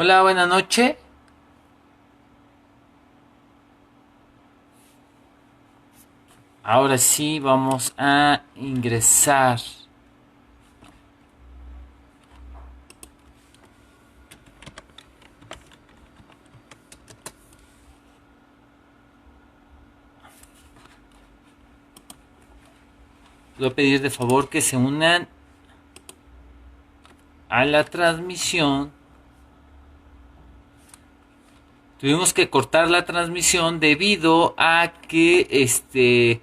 Hola, buenas noches. Ahora sí vamos a ingresar. Les voy a pedir de favor que se unan a la transmisión. Tuvimos que cortar la transmisión debido a que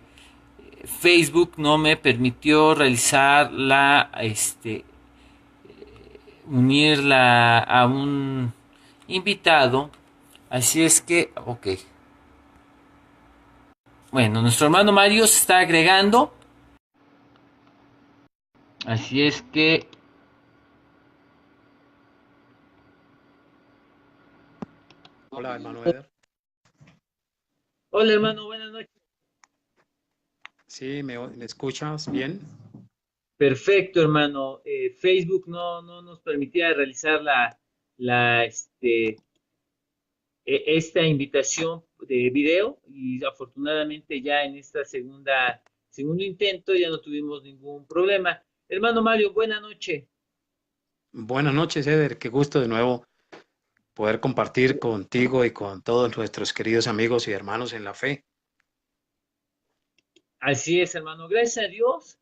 Facebook no me permitió realizar unirla a un invitado. Así es que, ok. Bueno, nuestro hermano Mario se está agregando. Así es que, Hola, hermano Eder. hola hermano, buenas noches. Sí, me escuchas bien? Perfecto, hermano. Facebook no nos permitía realizar la, este, esta invitación de video y afortunadamente ya en esta segundo intento ya no tuvimos ningún problema. Hermano Mario, buena noche. Buenas noches, Eder. Qué gusto de nuevo poder compartir contigo y con todos nuestros queridos amigos y hermanos en la fe. Así es, hermano. Gracias a Dios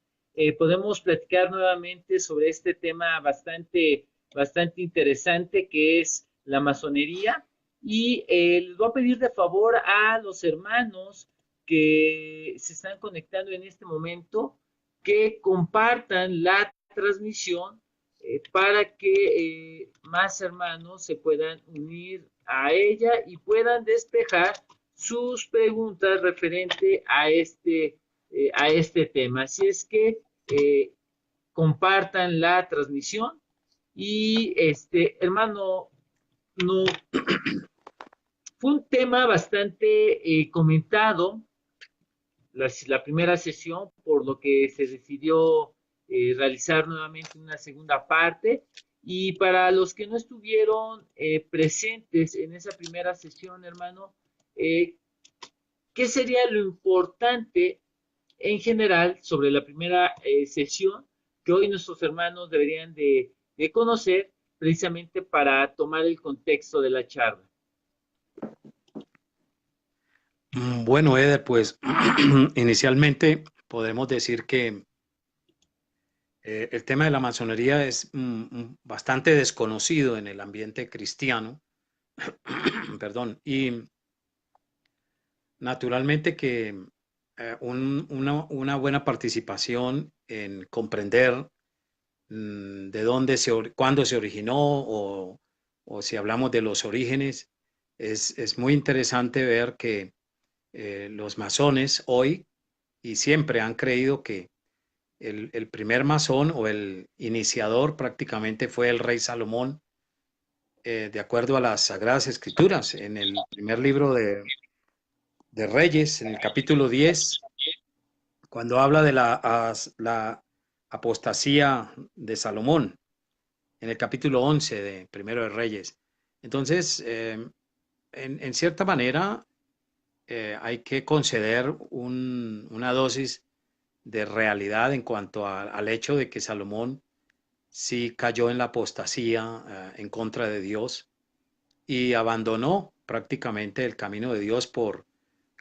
podemos platicar nuevamente sobre este tema bastante interesante que es la masonería. Y les voy a pedir de favor a los hermanos que se están conectando en este momento que compartan la transmisión para que más hermanos se puedan unir a ella y puedan despejar sus preguntas referente a este tema. Así es que compartan la transmisión y hermano, no, fue un tema bastante comentado la primera sesión, por lo que se decidió realizar nuevamente una segunda parte. Y para los que no estuvieron presentes en esa primera sesión, hermano, eh, ¿qué sería lo importante en general sobre la primera sesión que hoy nuestros hermanos deberían de conocer precisamente para tomar el contexto de la charla? Bueno, Eder, pues inicialmente podemos decir que el tema de la masonería es bastante desconocido en el ambiente cristiano, perdón, y naturalmente que una buena participación en comprender de dónde cuándo se originó o si hablamos de los orígenes, es muy interesante ver que los masones hoy y siempre han creído que el primer masón o el iniciador prácticamente fue el rey Salomón, de acuerdo a las Sagradas Escrituras. En el primer libro de Reyes, en el capítulo 10 cuando habla de la apostasía de Salomón, en el capítulo 11 de Primero de Reyes. Entonces, en cierta manera, hay que conceder una dosis de realidad en cuanto al hecho de que Salomón sí cayó en la apostasía en contra de Dios y abandonó prácticamente el camino de Dios por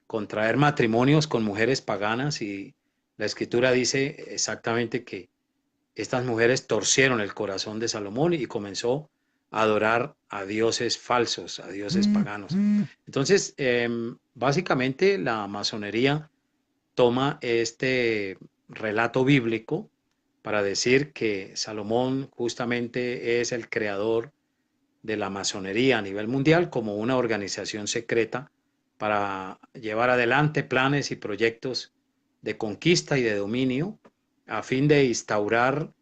contraer matrimonios con mujeres paganas, y la escritura dice exactamente que estas mujeres torcieron el corazón de Salomón y comenzó a adorar a dioses falsos, a dioses paganos. Entonces, básicamente la masonería toma este relato bíblico para decir que Salomón justamente es el creador de la masonería a nivel mundial como una organización secreta para llevar adelante planes y proyectos de conquista y de dominio a fin de instaurar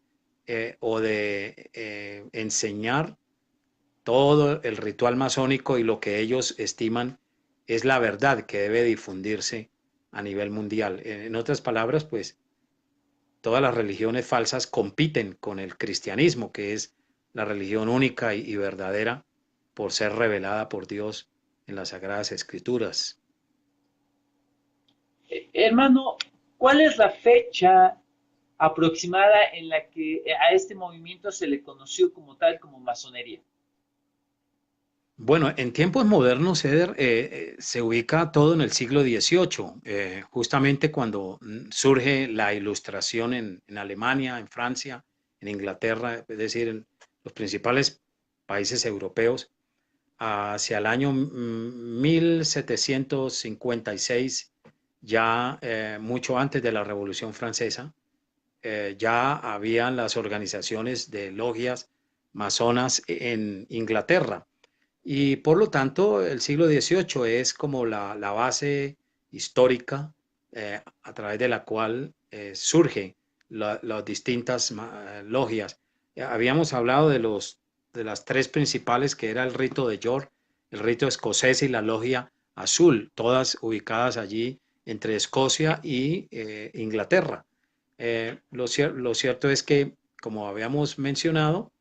o de enseñar todo el ritual masónico y lo que ellos estiman es la verdad que debe difundirse a nivel mundial. En otras palabras, pues todas las religiones falsas compiten con el cristianismo, que es la religión única y verdadera, por ser revelada por Dios en las Sagradas Escrituras. Hermano, ¿cuál es la fecha aproximada en la que a este movimiento se le conoció como tal, como masonería? Bueno, en tiempos modernos, Eder, se ubica todo en el siglo XVIII, justamente cuando surge la Ilustración en Alemania, en Francia, en Inglaterra, es decir, en los principales países europeos. Hacia el año 1756, ya mucho antes de la Revolución Francesa, ya habían las organizaciones de logias masonas en Inglaterra. Y por lo tanto, el siglo XVIII es como la base histórica a través de la cual surge las distintas logias. Habíamos hablado de las tres principales, que era el rito de York, el rito escocés y la logia azul, todas ubicadas allí entre Escocia y Inglaterra. Lo cierto es que, como habíamos mencionado,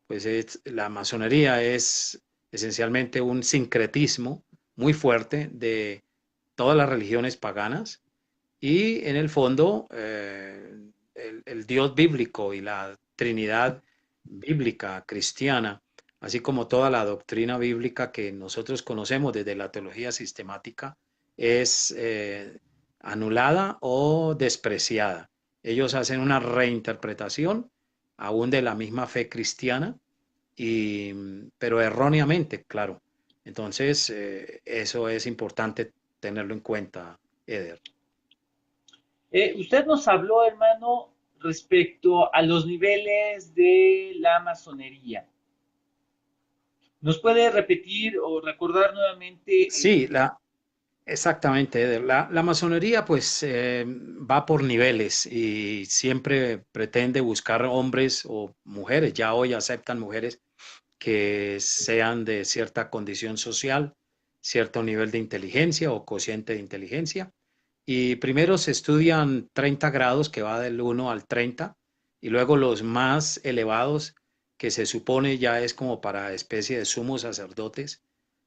pues la masonería es esencialmente un sincretismo muy fuerte de todas las religiones paganas y en el fondo el Dios bíblico y la Trinidad bíblica cristiana, así como toda la doctrina bíblica que nosotros conocemos desde la teología sistemática, es anulada o despreciada. Ellos hacen una reinterpretación aún de la misma fe cristiana, y, pero erróneamente, claro. Entonces, eso es importante tenerlo en cuenta, Eder. Usted nos habló, hermano, respecto a los niveles de la masonería. ¿Nos puede repetir o recordar nuevamente Sí, exactamente, Eder. La masonería pues va por niveles y siempre pretende buscar hombres o mujeres, ya hoy aceptan mujeres que sean de cierta condición social, cierto nivel de inteligencia o cociente de inteligencia. Y primero se estudian 30 grados, que va del 1 al 30, y luego los más elevados, que se supone ya es como para especie de sumos sacerdotes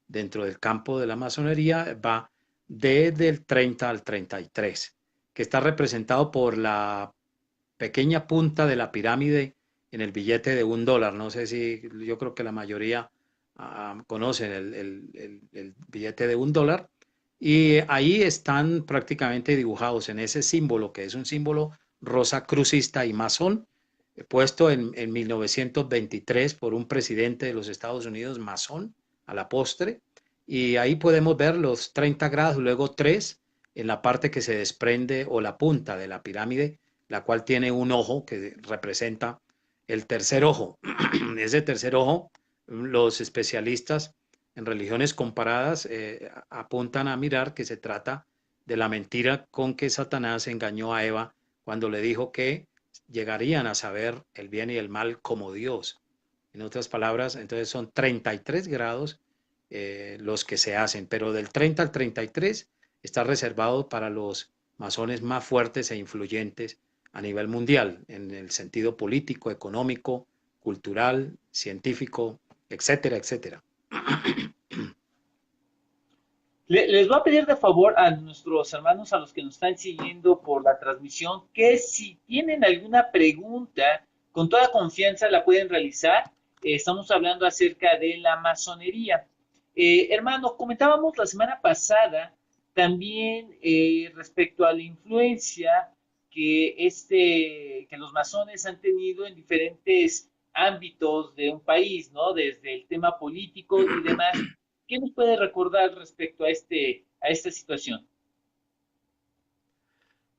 dentro del campo de la masonería, va desde el 30 al 33, que está representado por la pequeña punta de la pirámide en el billete de $1. No sé si, yo creo que la mayoría conocen el billete de $1. Y ahí están prácticamente dibujados en ese símbolo, que es un símbolo rosacrucista y masón, puesto en 1923 por un presidente de los Estados Unidos masón a la postre. Y ahí podemos ver los 30 grados, luego 3 en la parte que se desprende o la punta de la pirámide, la cual tiene un ojo que representa el tercer ojo. Ese tercer ojo, los especialistas en religiones comparadas apuntan a mirar que se trata de la mentira con que Satanás engañó a Eva cuando le dijo que llegarían a saber el bien y el mal como Dios. En otras palabras, entonces son 33 grados los que se hacen, pero del 30 al 33 está reservado para los masones más fuertes e influyentes a nivel mundial, en el sentido político, económico, cultural, científico, etcétera, etcétera. Les voy a pedir de favor a nuestros hermanos, a los que nos están siguiendo por la transmisión, que si tienen alguna pregunta, con toda confianza la pueden realizar. Estamos hablando acerca de la masonería. Hermano, comentábamos la semana pasada también respecto a la influencia que los masones han tenido en diferentes ámbitos de un país, ¿no? Desde el tema político y demás. ¿Qué nos puede recordar respecto a esta situación?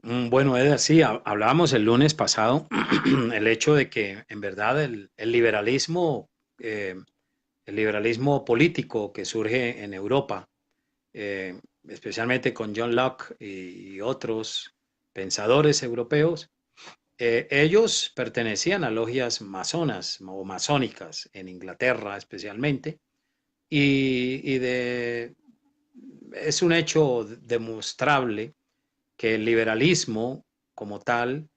Bueno, Eder, sí, hablábamos el lunes pasado el hecho de que en verdad eh, el liberalismo político que surge en Europa, especialmente con John Locke y otros pensadores europeos, ellos pertenecían a logias masonas o masónicas en Inglaterra especialmente, y es un hecho demostrable que el liberalismo como tal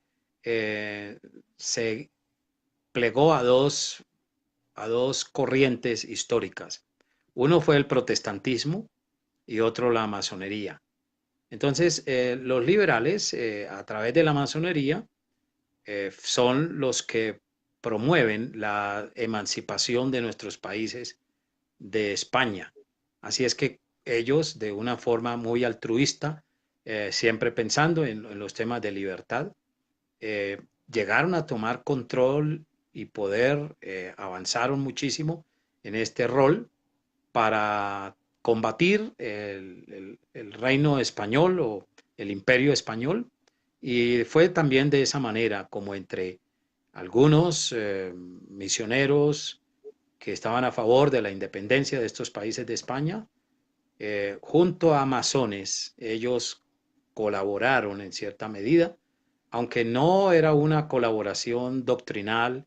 se plegó a a dos corrientes históricas. Uno fue el protestantismo y otro la masonería. Entonces, los liberales, a través de la masonería, son los que promueven la emancipación de nuestros países de España. Así es que ellos, de una forma muy altruista, siempre pensando en los temas de libertad, llegaron a tomar control y poder, avanzaron muchísimo en este rol para combatir el reino español o el imperio español. Y fue también de esa manera como entre algunos misioneros que estaban a favor de la independencia de estos países de España, junto a masones, ellos colaboraron en cierta medida, aunque no era una colaboración doctrinal,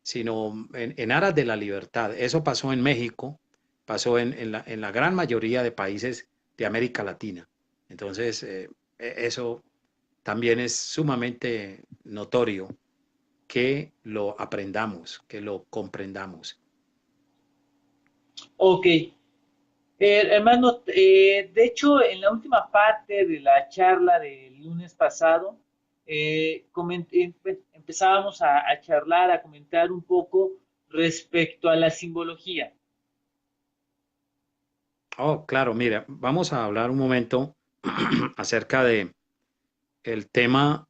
sino en aras de la libertad. Eso pasó en México, pasó en la gran mayoría de países de América Latina. Entonces, eso también es sumamente notorio que lo aprendamos, que lo comprendamos. Ok. Hermano, de hecho, en la última parte de la charla del lunes pasado, empezábamos a charlar, a comentar un poco respecto a la simbología. Oh, claro, mira, vamos a hablar un momento acerca de el tema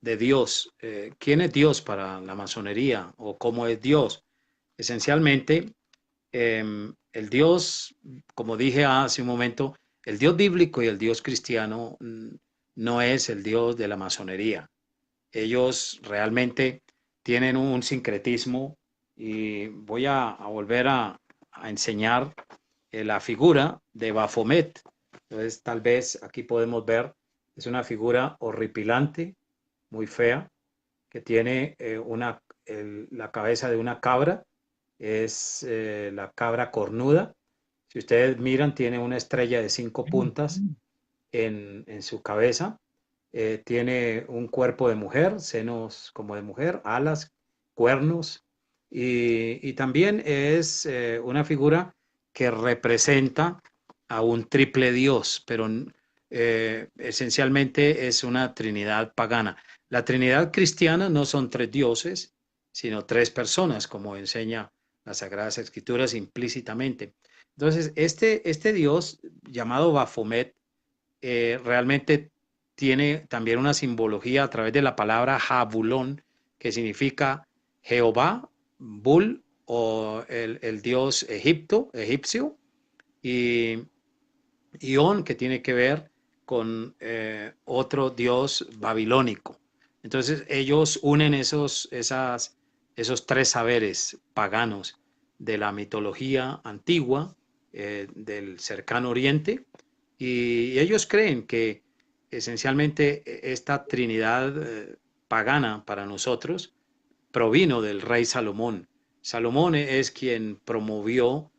de Dios. ¿Quién es Dios para la masonería o cómo es Dios? Esencialmente, el Dios, como dije hace un momento, el Dios bíblico y el Dios cristiano no es el Dios de la masonería. Ellos realmente tienen un sincretismo y voy a volver a enseñar la figura de Baphomet. Entonces, tal vez aquí podemos ver, es una figura horripilante, muy fea, que tiene la cabeza de una cabra, es la cabra cornuda. Si ustedes miran, tiene una estrella de 5 puntas en su cabeza. Tiene un cuerpo de mujer, senos como de mujer, alas, cuernos, y también es una figura que representa a un triple dios, pero esencialmente es una trinidad pagana. La trinidad cristiana no son tres dioses, sino tres personas, como enseña las Sagradas Escrituras implícitamente. Entonces, este dios llamado Baphomet realmente tiene también una simbología a través de la palabra Jabulón, que significa Jehová, Bul o el dios egipcio, y On, que tiene que ver con otro dios babilónico. Entonces ellos unen esos tres saberes paganos de la mitología antigua, del cercano oriente, y ellos creen que esencialmente esta trinidad pagana para nosotros provino del rey Salomón. Salomón es quien promovió,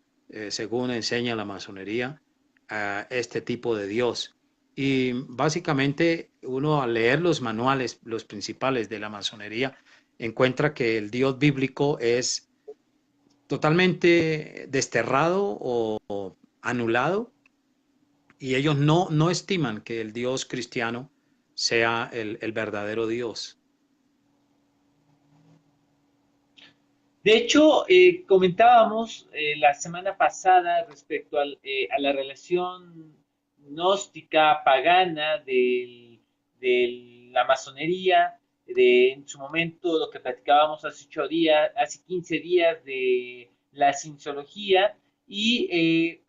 según enseña la masonería, a este tipo de Dios. Y básicamente uno al leer los manuales, los principales de la masonería, encuentra que el Dios bíblico es totalmente desterrado o anulado, y ellos no estiman que el Dios cristiano sea el verdadero Dios. De hecho, comentábamos la semana pasada respecto a la relación gnóstica, pagana de la masonería, en su momento lo que platicábamos hace 8 días, hace 15 días de la cienciología y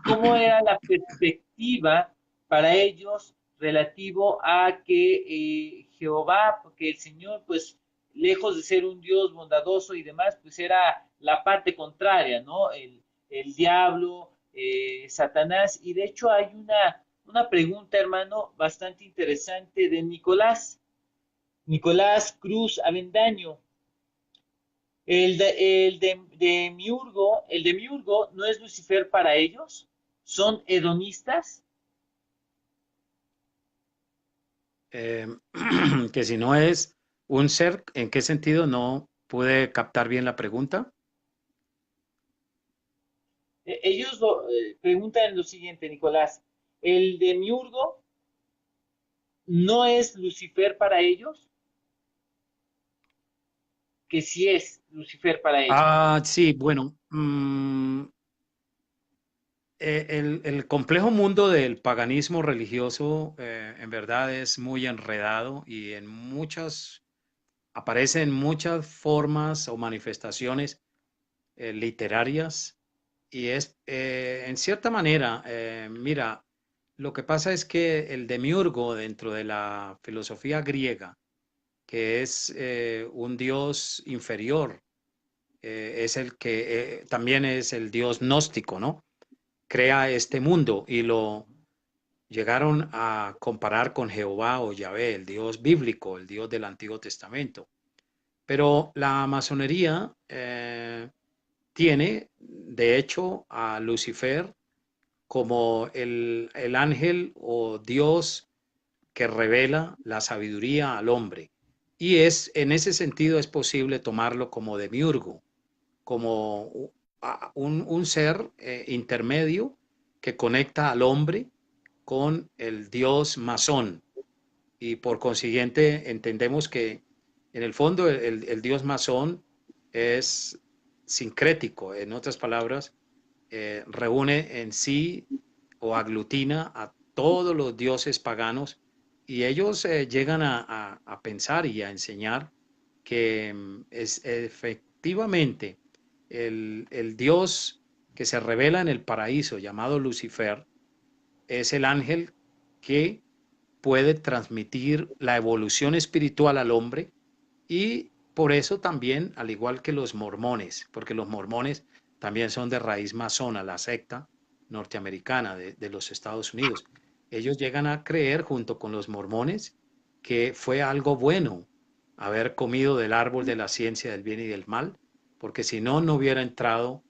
cómo era la perspectiva para ellos relativo a que Jehová, porque el Señor, pues, lejos de ser un Dios bondadoso y demás, pues era la parte contraria, ¿no? El diablo, Satanás, y de hecho hay una pregunta, hermano, bastante interesante de Nicolás Cruz Avendaño. El de Miurgo no es Lucifer para ellos, son hedonistas. Eh, que si no es un ser, ¿en qué sentido? No pude captar bien la pregunta. Ellos preguntan lo siguiente, Nicolás, ¿el demiurgo no es Lucifer para ellos? Que sí es Lucifer para ellos. Ah, sí, bueno, el complejo mundo del paganismo religioso en verdad es muy enredado y aparece en muchas formas o manifestaciones literarias y es en cierta manera, mira, lo que pasa es que el demiurgo dentro de la filosofía griega, que es un dios inferior, es el que también es el dios gnóstico, ¿no? Crea este mundo y lo llegaron a comparar con Jehová o Yahvé, el Dios bíblico, el Dios del Antiguo Testamento. Pero la masonería tiene, de hecho, a Lucifer como el ángel o Dios que revela la sabiduría al hombre. Y en ese sentido es posible tomarlo como demiurgo, como un ser intermedio que conecta al hombre con el dios masón. Y por consiguiente entendemos que en el fondo el dios masón es sincrético, en otras palabras, reúne en sí o aglutina a todos los dioses paganos y ellos llegan a pensar y a enseñar que es efectivamente el Dios que se revela en el paraíso llamado Lucifer es el ángel que puede transmitir la evolución espiritual al hombre y por eso también, al igual que los mormones, porque los mormones también son de raíz masona, la secta norteamericana de los Estados Unidos, ellos llegan a creer junto con los mormones que fue algo bueno haber comido del árbol de la ciencia del bien y del mal, porque si no, no hubiera entrado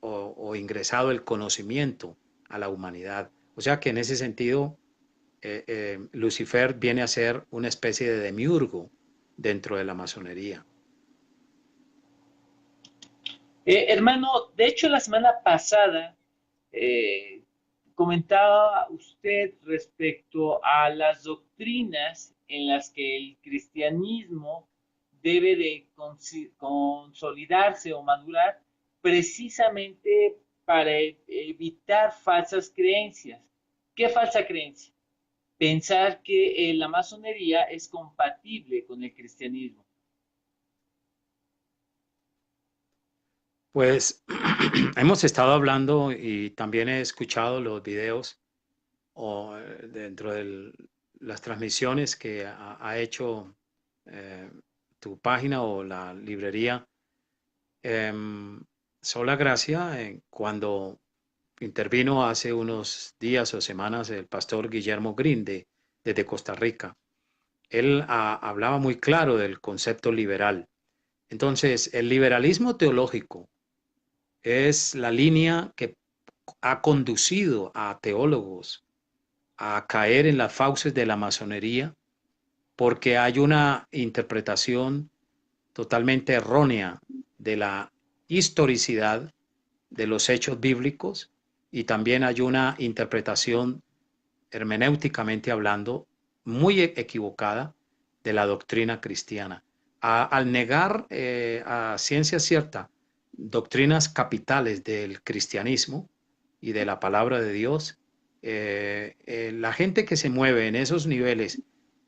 o ingresado el conocimiento a la humanidad. O sea que en ese sentido, Lucifer viene a ser una especie de demiurgo dentro de la masonería. Hermano, de hecho la semana pasada eh, comentaba usted respecto a las doctrinas en las que el cristianismo debe de consolidarse o madurar precisamente para evitar falsas creencias. ¿Qué falsa creencia? Pensar que la masonería es compatible con el cristianismo. Pues hemos estado hablando y también he escuchado los videos o dentro de las transmisiones que ha hecho eh, tu página o la librería. Em, Sola Gracia, cuando intervino hace unos días o semanas el pastor Guillermo Green desde Costa Rica. Él hablaba muy claro del concepto liberal. Entonces, el liberalismo teológico es la línea que ha conducido a teólogos a caer en las fauces de la masonería porque hay una interpretación totalmente errónea de la historicidad de los hechos bíblicos y también hay una interpretación hermenéuticamente hablando muy equivocada de la doctrina cristiana. Al negar a ciencia cierta doctrinas capitales del cristianismo y de la palabra de Dios, la gente que se mueve en esos niveles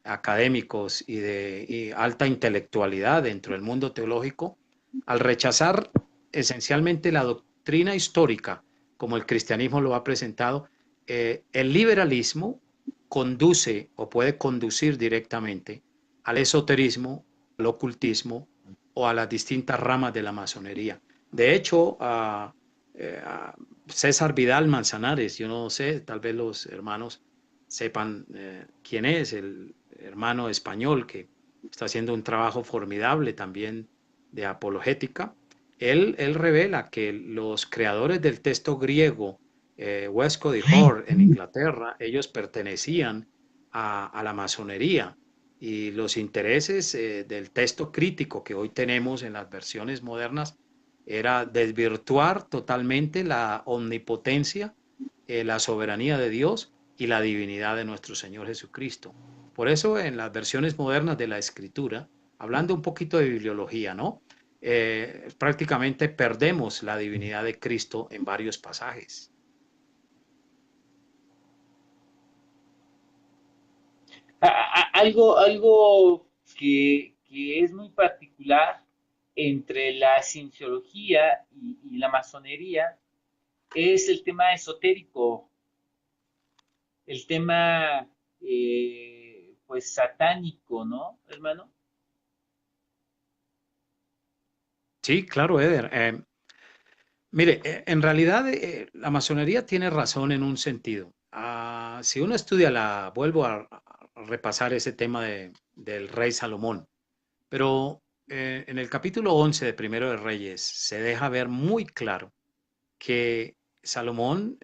académicos y alta intelectualidad dentro del mundo teológico, al rechazar esencialmente la doctrina histórica como el cristianismo lo ha presentado, el liberalismo conduce o puede conducir directamente al esoterismo, al ocultismo o a las distintas ramas de la masonería. De hecho, a César Vidal Manzanares, yo no sé, tal vez los hermanos sepan quién es, el hermano español que está haciendo un trabajo formidable también de apologética. Él revela que los creadores del texto griego, Westcott y Hort en Inglaterra, ellos pertenecían la masonería y los intereses del texto crítico que hoy tenemos en las versiones modernas era desvirtuar totalmente la omnipotencia, la soberanía de Dios y la divinidad de nuestro Señor Jesucristo. Por eso en las versiones modernas de la Escritura, hablando un poquito de bibliología, ¿no? Prácticamente perdemos la divinidad de Cristo en varios pasajes. Algo que es muy particular entre la cienciología y la masonería es el tema esotérico, el tema pues satánico, ¿no, hermano? Sí, claro, Eder. Mire, en realidad la masonería tiene razón en un sentido. Si uno estudia vuelvo a repasar ese tema del rey Salomón, pero en el capítulo 11 de Primero de Reyes se deja ver muy claro que Salomón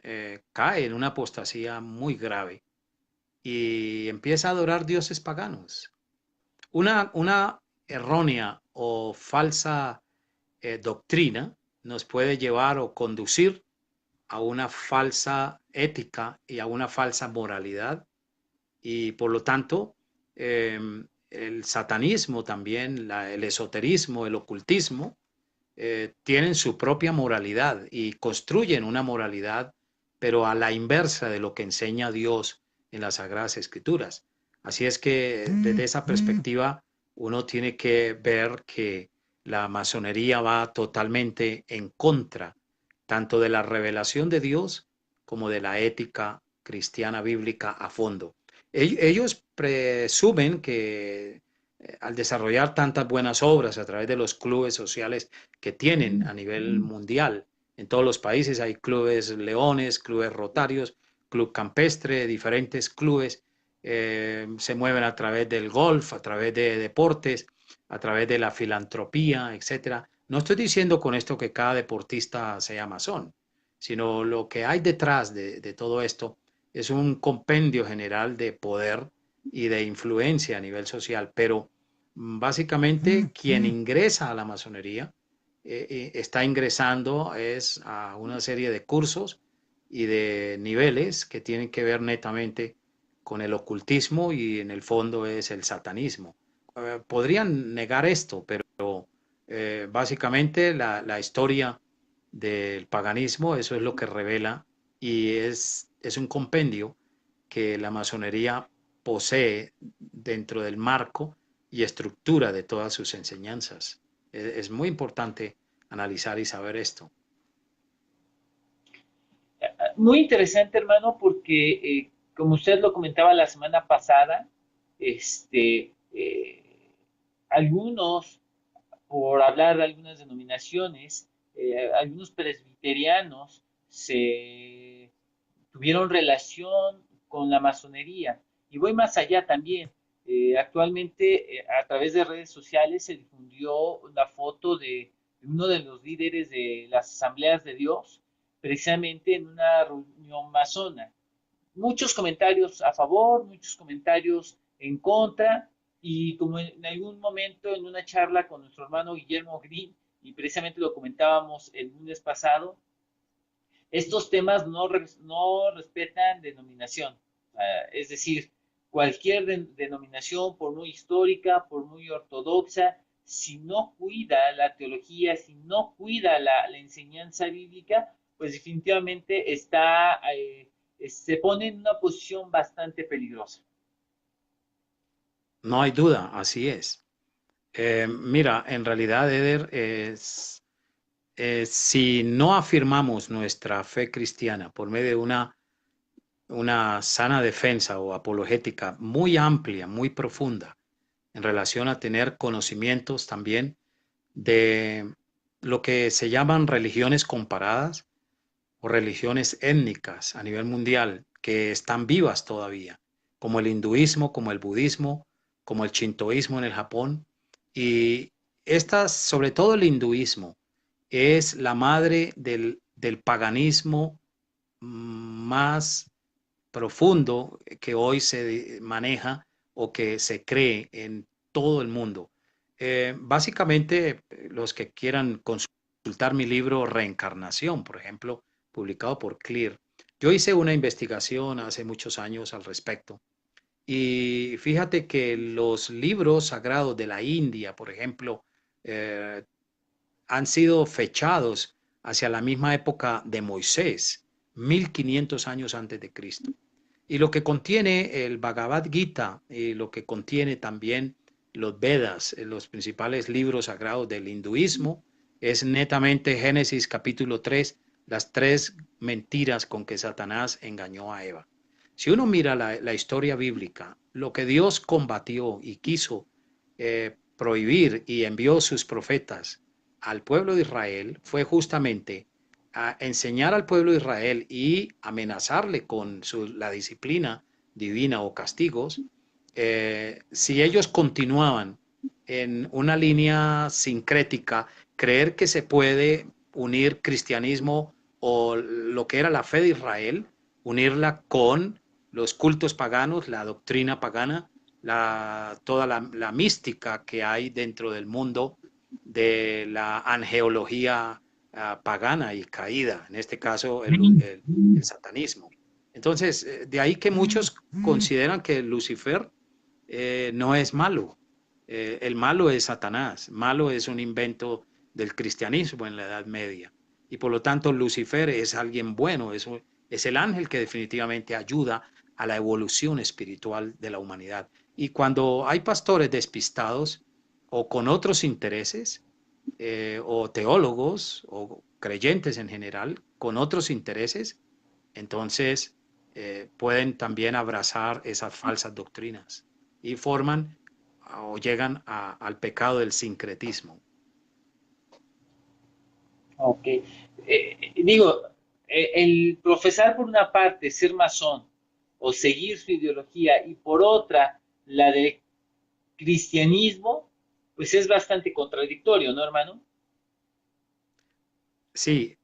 cae en una apostasía muy grave y empieza a adorar dioses paganos. Una errónea o falsa doctrina nos puede llevar o conducir a una falsa ética y a una falsa moralidad y por lo tanto eh, el satanismo también, el esoterismo, el ocultismo tienen su propia moralidad y construyen una moralidad, pero a la inversa de lo que enseña Dios en las Sagradas Escrituras. Así es que desde esa perspectiva uno tiene que ver que la masonería va totalmente en contra tanto de la revelación de Dios como de la ética cristiana bíblica a fondo. Ellos presumen que al desarrollar tantas buenas obras a través de los clubes sociales que tienen a nivel mundial, en todos los países hay clubes leones, clubes rotarios, club campestre, diferentes clubes, se mueven a través del golf, a través de deportes, a través de la filantropía, etcétera. No estoy diciendo con esto que cada deportista sea masón, sino lo que hay detrás de todo esto es un compendio general de poder y de influencia a nivel social, pero básicamente quien ingresa a la masonería está ingresando es a una serie de cursos y de niveles que tienen que ver netamente con el ocultismo y en el fondo es el satanismo. Podrían negar esto, pero básicamente la historia del paganismo, eso es lo que revela y es un compendio que la masonería posee dentro del marco y estructura de todas sus enseñanzas. Es muy importante analizar y saber esto. Muy interesante, hermano, porque como usted lo comentaba la semana pasada, algunos, por hablar de algunas denominaciones, algunos presbiterianos se tuvieron relación con la masonería. Y voy más allá también. Actualmente, a través de redes sociales se difundió una foto de uno de los líderes de las asambleas de Dios, precisamente en una reunión masona. Muchos comentarios a favor, muchos comentarios en contra, y como en algún momento en una charla con nuestro hermano Guillermo Green, y precisamente lo comentábamos el lunes pasado, estos temas no respetan denominación. Es decir, cualquier denominación, por muy histórica, por muy ortodoxa, si no cuida la teología, si no cuida la enseñanza bíblica, pues definitivamente se pone en una posición bastante peligrosa. No hay duda, así es. Mira, en realidad, Eder, si no afirmamos nuestra fe cristiana por medio de una sana defensa o apologética muy amplia, muy profunda, en relación a tener conocimientos también de lo que se llaman religiones comparadas o religiones étnicas a nivel mundial que están vivas todavía, como el hinduismo, como el budismo, como el shintoísmo en el Japón. Y estas, sobre todo el hinduismo, es la madre del paganismo más profundo que hoy se maneja o que se cree en todo el mundo. Básicamente, los que quieran consultar consultar mi libro Reencarnación, por ejemplo, publicado por Clear. Yo hice una investigación hace muchos años al respecto y fíjate que los libros sagrados de la India, por ejemplo, eh, han sido fechados hacia la misma época de Moisés, 1500 años antes de Cristo. Y lo que contiene el Bhagavad Gita y lo que contiene también los Vedas, los principales libros sagrados del hinduismo, es netamente Génesis capítulo 3, las tres mentiras con que Satanás engañó a Eva. Si uno mira la historia bíblica, lo que Dios combatió y quiso prohibir y envió sus profetas al pueblo de Israel fue justamente a enseñar al pueblo de Israel y amenazarle con la disciplina divina o castigos, si ellos continuaban en una línea sincrética, creer que se puede unir cristianismo o lo que era la fe de Israel, unirla con los cultos paganos, la doctrina pagana, toda la mística que hay dentro del mundo de la angeología pagana y caída, en este caso el satanismo. Entonces, de ahí que muchos consideran que Lucifer no es malo. El malo es Satanás, malo es un invento del cristianismo en la Edad Media. Y por lo tanto, Lucifer es alguien bueno, es el ángel que definitivamente ayuda a la evolución espiritual de la humanidad. Y cuando hay pastores despistados o con otros intereses, o teólogos o creyentes en general con otros intereses, entonces pueden también abrazar esas falsas doctrinas y forman o llegan al pecado del sincretismo. Ok. Digo, el profesar por una parte ser masón o seguir su ideología y por otra la del cristianismo, pues es bastante contradictorio, ¿no, hermano? Sí,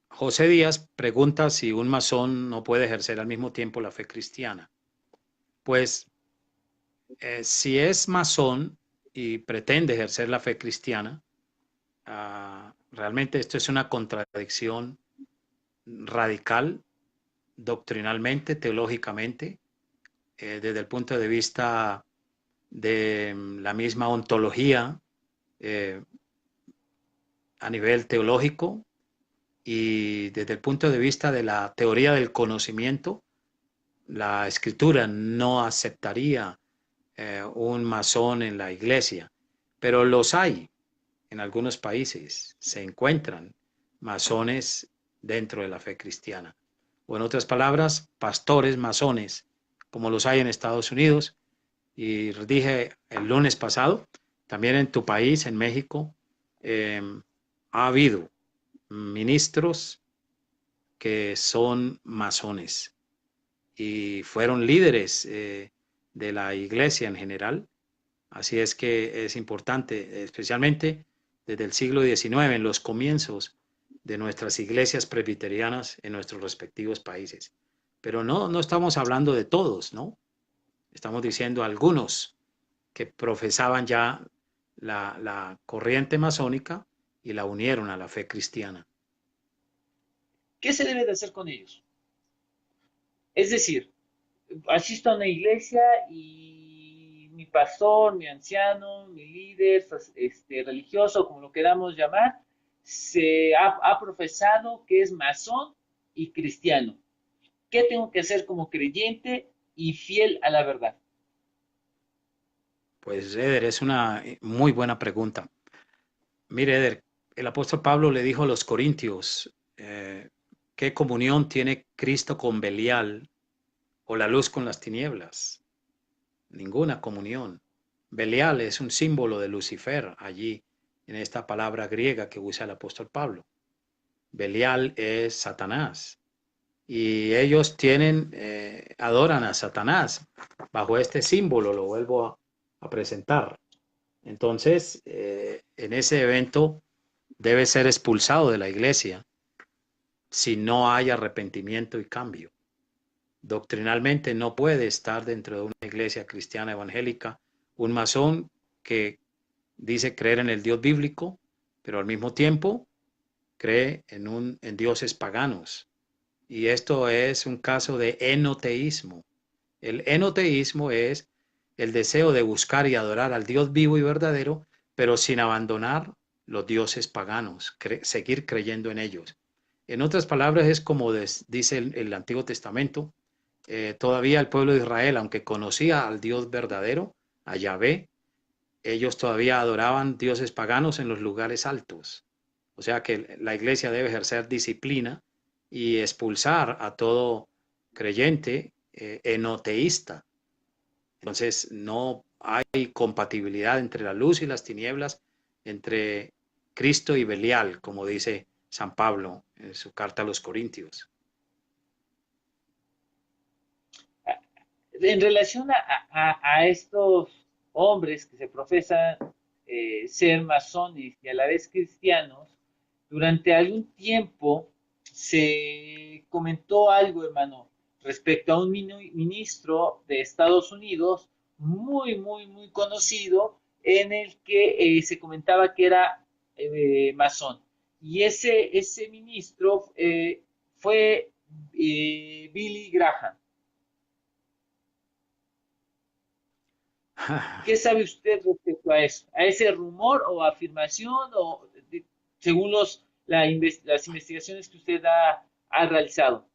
José Díaz pregunta si un masón no puede ejercer al mismo tiempo la fe cristiana. Pues si es masón y pretende ejercer la fe cristiana, realmente esto es una contradicción radical doctrinalmente, teológicamente, desde el punto de vista de la misma ontología eh, a nivel teológico y desde el punto de vista de la teoría del conocimiento, la escritura no aceptaría un masón en la iglesia, pero los hay en algunos países, se encuentran masones dentro de la fe cristiana. O en otras palabras, pastores masones, como los hay en Estados Unidos. Y dije el lunes pasado, también en tu país, en México, eh, ha habido ministros que son masones y fueron líderes de la iglesia en general. Así es que es importante, especialmente desde el siglo XIX, en los comienzos de nuestras iglesias presbiterianas en nuestros respectivos países. Pero no estamos hablando de todos, ¿no? Estamos diciendo algunos que profesaban ya la corriente masónica y la unieron a la fe cristiana. ¿Qué se debe de hacer con ellos? Es decir, asisto a una iglesia y mi pastor, mi anciano, mi líder religioso, como lo queramos llamar, ha profesado que es masón y cristiano. ¿Qué tengo que hacer como creyente y fiel a la verdad? Pues Eder, es una muy buena pregunta. Mire, Eder, el apóstol Pablo le dijo a los corintios, ¿qué comunión tiene Cristo con Belial o la luz con las tinieblas? Ninguna comunión. Belial es un símbolo de Lucifer allí en esta palabra griega que usa el apóstol Pablo. Belial es Satanás y ellos adoran a Satanás bajo este símbolo, lo vuelvo a presentar. Entonces, en ese evento debe ser expulsado de la iglesia si no hay arrepentimiento y cambio. Doctrinalmente no puede estar dentro de una iglesia cristiana evangélica un masón que dice creer en el Dios bíblico, pero al mismo tiempo cree en dioses paganos. Y esto es un caso de enoteísmo. El enoteísmo es el deseo de buscar y adorar al Dios vivo y verdadero, pero sin abandonar los dioses paganos, seguir creyendo en ellos. En otras palabras, es como dice el Antiguo Testamento, todavía el pueblo de Israel, aunque conocía al Dios verdadero, a Yahvé, ellos todavía adoraban dioses paganos en los lugares altos. O sea que la iglesia debe ejercer disciplina y expulsar a todo creyente enoteísta. Entonces no hay compatibilidad entre la luz y las tinieblas, entre Cristo y Belial, como dice San Pablo en su carta a los Corintios. En relación a estos hombres que se profesan ser masones y a la vez cristianos, durante algún tiempo se comentó algo, hermano, respecto a un ministro de Estados Unidos muy conocido, en el que se comentaba que era masón. Y ese ministro fue Billy Graham. ¿Qué sabe usted respecto a eso? ¿A ese rumor o afirmación o según las investigaciones que usted ha realizado?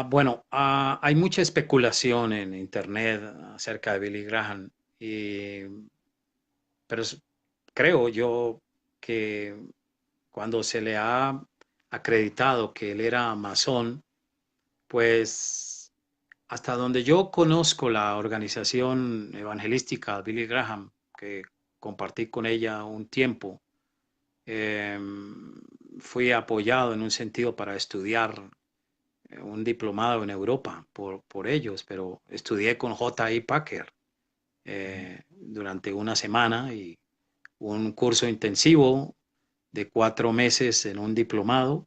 Bueno, hay mucha especulación en Internet acerca de Billy Graham, pero creo yo que cuando se le ha acreditado que él era masón, pues hasta donde yo conozco la organización evangelística Billy Graham, que compartí con ella un tiempo, eh, fui apoyado en un sentido para estudiar un diplomado en Europa por ellos, pero estudié con J.I. Packer durante una semana y un curso intensivo de 4 meses en un diplomado.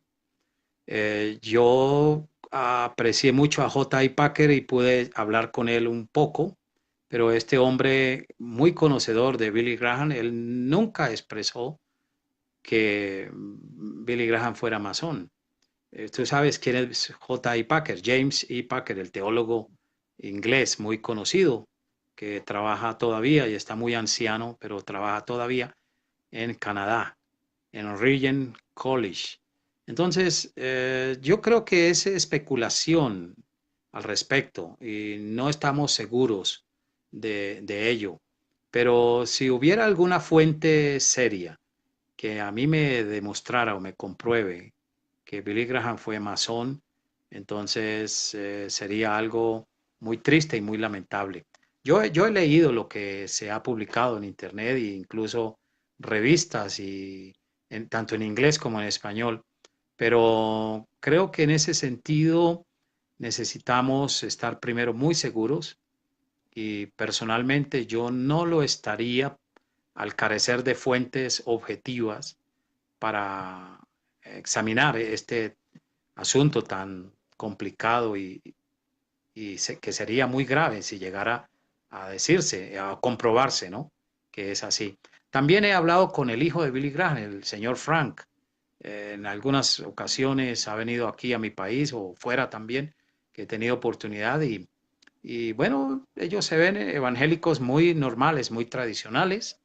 Yo aprecié mucho a J.I. Packer y pude hablar con él un poco, pero este hombre muy conocedor de Billy Graham, él nunca expresó que Billy Graham fuera masón. Tú sabes quién es J.I. Packer, James E. Packer, el teólogo inglés muy conocido, que trabaja todavía y está muy anciano, pero trabaja todavía en Canadá, en Regent College. Entonces, yo creo que es especulación al respecto y no estamos seguros de ello. Pero si hubiera alguna fuente seria que a mí me demostrara o me compruebe que Billy Graham fue masón, entonces sería algo muy triste y muy lamentable. Yo he leído lo que se ha publicado en Internet e incluso revistas y tanto en inglés como en español, pero creo que en ese sentido necesitamos estar primero muy seguros y personalmente yo no lo estaría al carecer de fuentes objetivas para examinar este asunto tan complicado que sería muy grave si llegara a decirse, a comprobarse, ¿no? Que es así. También he hablado con el hijo de Billy Graham, el señor Frank. En algunas ocasiones ha venido aquí a mi país o fuera también, que he tenido oportunidad y bueno, ellos se ven evangélicos muy normales, muy tradicionales,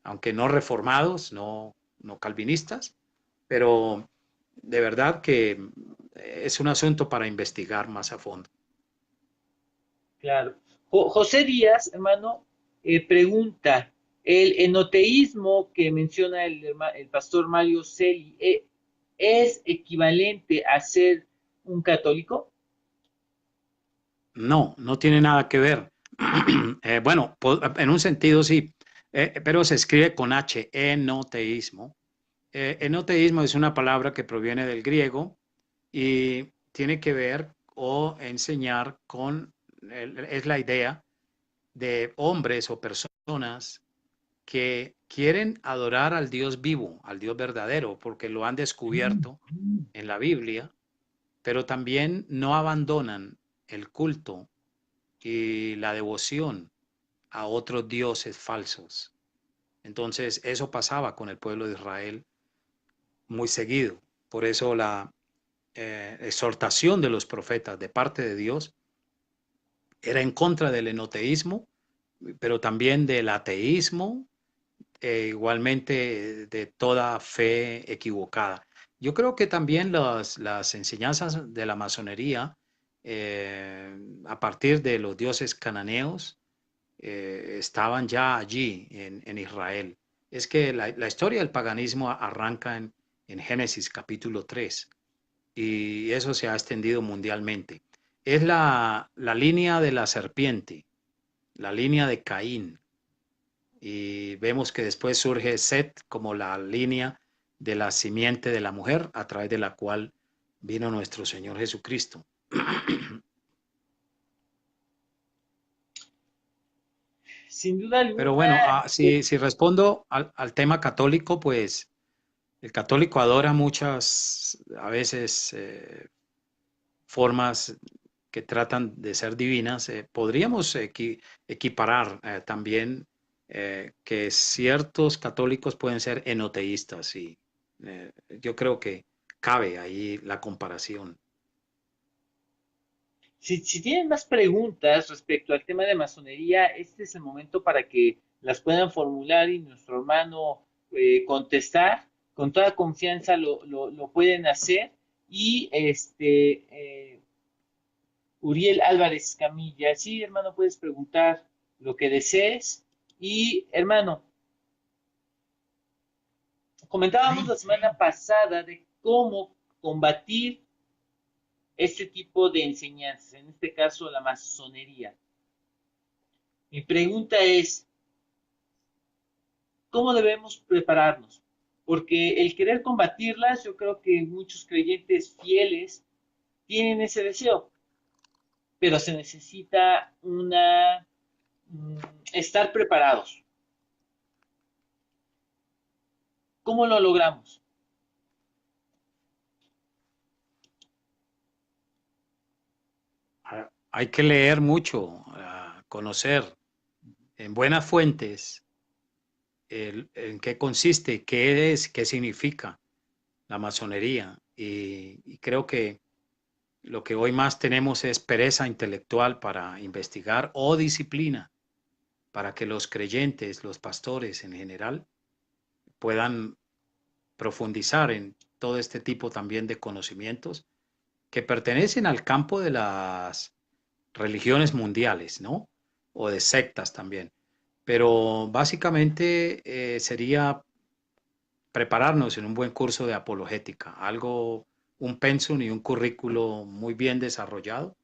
aunque no reformados, no calvinistas, pero de verdad que es un asunto para investigar más a fondo. Claro. José Díaz, hermano, pregunta, ¿el enoteísmo que menciona el pastor Mario Celi es equivalente a ser un católico? No, no tiene nada que ver. Bueno, en un sentido sí, pero se escribe con H, enoteísmo. Enoteísmo es una palabra que proviene del griego y tiene que ver o enseñar con, es la idea de hombres o personas que quieren adorar al Dios vivo, al Dios verdadero, porque lo han descubierto en la Biblia, pero también no abandonan el culto y la devoción a otros dioses falsos. Entonces, eso pasaba con el pueblo de Israel muy seguido. Por eso la exhortación de los profetas de parte de Dios era en contra del enoteísmo, pero también del ateísmo, igualmente de toda fe equivocada. Yo creo que también las enseñanzas de la masonería, a partir de los dioses cananeos, estaban ya allí en Israel. Es que la historia del paganismo arranca en Génesis capítulo 3 y eso se ha extendido mundialmente. Es la línea de la serpiente, la línea de Caín, y vemos que después surge Set como la línea de la simiente de la mujer a través de la cual vino nuestro Señor Jesucristo. Sin duda Pero alguna, bueno, si respondo al tema católico, pues el católico adora muchas, a veces, formas que tratan de ser divinas. Podríamos equiparar también que ciertos católicos pueden ser enoteístas y yo creo que cabe ahí la comparación. si tienen más preguntas respecto al tema de masonería, este es el momento para que las puedan formular y nuestro hermano contestar. Con toda confianza lo pueden hacer. Y Uriel Álvarez Camilla, sí, hermano, puedes preguntar lo que desees. Y, hermano, comentábamos la semana pasada de cómo combatir este tipo de enseñanzas, en este caso la masonería. Mi pregunta es, ¿cómo debemos prepararnos? Porque el querer combatirlas, yo creo que muchos creyentes fieles tienen ese deseo, pero se necesita estar preparados. ¿Cómo lo logramos? Hay que leer mucho, conocer en buenas fuentes en qué consiste, qué es, qué significa la masonería. Y creo que lo que hoy más tenemos es pereza intelectual para investigar o disciplina para que los creyentes, los pastores en general, puedan profundizar en todo este tipo también de conocimientos que pertenecen al campo de las religiones mundiales, ¿no? O de sectas también. Pero básicamente sería prepararnos en un buen curso de apologética, algo, un pensum y un currículo muy bien desarrollado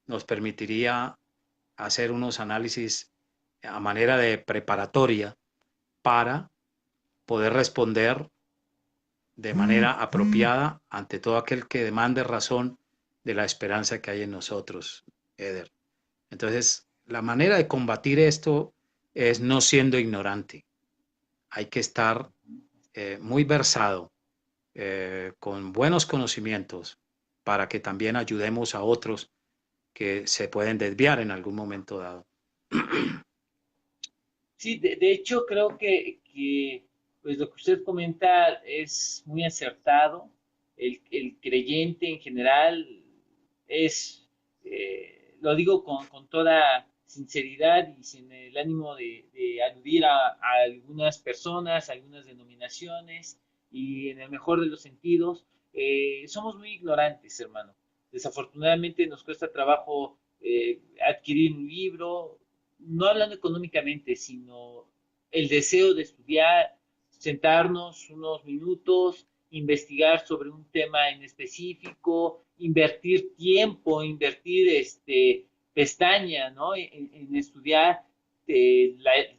nos permitiría hacer unos análisis a manera de preparatoria para poder responder de manera apropiada ante todo aquel que demande razón de la esperanza que hay en nosotros, Eder. Entonces, la manera de combatir esto es no siendo ignorante. Hay que estar muy versado, con buenos conocimientos, para que también ayudemos a otros que se pueden desviar en algún momento dado. Sí, de hecho creo que pues lo que usted comenta es muy acertado. El creyente en general es, lo digo con toda sinceridad y sin el ánimo de aludir a algunas personas, a algunas denominaciones, y en el mejor de los sentidos, somos muy ignorantes, hermano. Desafortunadamente nos cuesta trabajo adquirir un libro, no hablando económicamente, sino el deseo de estudiar, sentarnos unos minutos, investigar sobre un tema en específico, invertir tiempo, invertir pestaña, ¿no? En estudiar